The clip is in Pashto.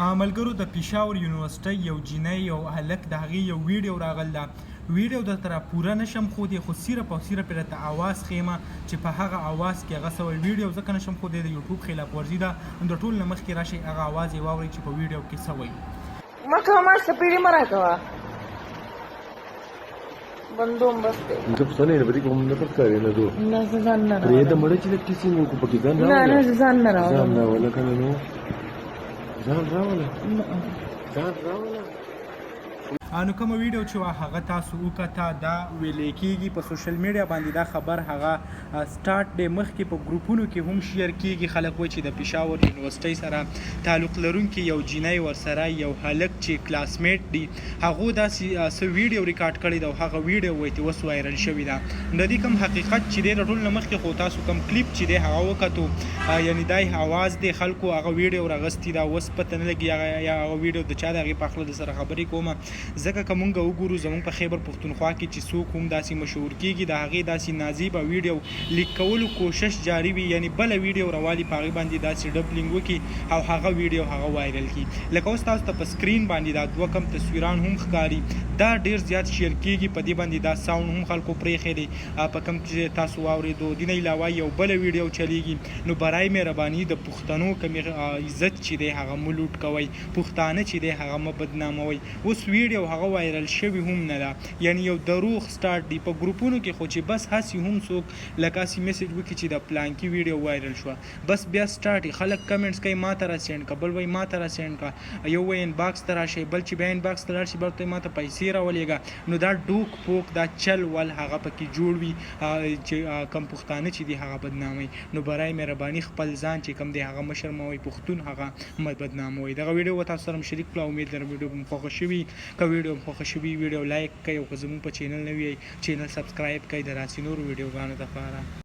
ملګرو د پېښور یونیورسټۍ یو جینۍ یو هلک د هغې یو ویډیو راغلی ده. ویډیو درته را پوره نشم ښودی خو صرف او صرف یې درته اواز ښیمه چې په هغه اواز کې هغه سوی ویډیو ځکه نشم ښودی د یوټیوب خلاف ورزي ده. نو د ټول نه مخکې راشئ هغه اواز یې واورئ چې په ویډیو کې سوی مه کوه ما سپېړې مه راکوه بندوم بس دی ته پښتنه نه بدی کوم نه پکاري نه دو نه زه ځان نه پرې د مړ چې د کیسې نو کو پکې ځان نه نه زه ځان نه راوړم ځان نه ولا کنه نو ځان راوړل ځان راوړل نو کومه ویډیو چې وه هغه تاسو وکته دا ویلی کېږي په سوشل میډیا باندې دا خبر هغه سټارټ دی مخکې په ګروپونو کې هم شیر کېږي. خلک وایي چې د پېښور یونیورسټۍ سره تعلق لرونکي یو جینۍ ورسره یو هلک چې کلاسمیټ دي هغو داسې څه ویډیو ریکارډ کړی ده او هغه ویډیو وایي چې اوس وایرل شوي ده. د دې کوم حقیقت چې دی د ټول نه مخکې خو تاسو کوم کلیپ چې دی هغه وکتو یعنې دا اواز دی خلکو هغه ویډیو راغستې ده اوس پته نه لګي هغه ویډیو د چا د هغې په هکله د سره خبرې کومه ځکه که مونږ وګورو زموږ په خیبر پښتونخوا کې چې څوک هم داسې مشهور کېږي د هغې داسې نازیبه ویډیو لیک کولو کوشش جاري وي یعنې بله ویډیو راوالي په هغې باندې داسې ډبلینګ وکړي او هغه ویډیو هغه وایرل کړي. لکه اوس تاسو ته په سکرین باندې دا دوه کم تصویران هم ښکاري دا ډېر زیات شیر کېږي په دې باندې دا ساوند هم خلکو پرېښی دی په کوم چې تاسو واورېدو دې نه علاوه یو بله ویډیو چلیږي. نو برای مهرباني د پښتنو کوم عزت چې دی هغه مه لوټ کوئ پښتانه چې دی هغه مه بدناموئ. اوس ویډیو هغه وایرل شوي هم نه ده یعنې یو دروغ سټارټ دی په ګروپونو کې خو چې بس هسې هم څوک لکه هسې میسیج وکړي چې د پلانکي ویډیو وایرل شوه بس بیا سټارټ خلک کمنټس کوي ما ته را سینډ کړه بل وایي ما ته را سینډ کړه یو وایي انباکس ته راشئ بل چې بیا انباکس ته لاړ شي بل ته ما ته پیسې راولېږه. نو دا ډوک پوک دا چل ول هغه پکې جوړ وي چې کم پښتانه چې دي هغه بدناموي. نو برای مهرباني خپل ځان چې کم دی هغه مه شرموئ پښتون هغه مه بدناموئ. دغه ویډیو به تاسو سره م شریک کړه امید لرم ویډیو به م خوښه شوي که ویډیو م خوښه شوي ویډیو لایک کړئ او که زموږ په چینل نه وي چینل سبسکرایب کړئ د داسې نورو ویډیوګانو دپاره.